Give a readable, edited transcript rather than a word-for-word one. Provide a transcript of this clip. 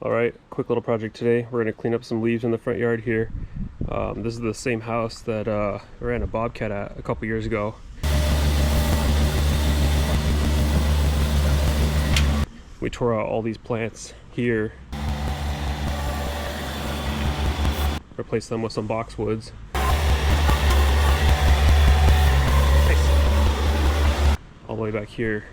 Alright, quick little project today. We're going to clean up some leaves in the front yard here. This is the same house that I ran a bobcat at a couple years ago. We tore out all these plants here, replaced them with some boxwoods. All the way back here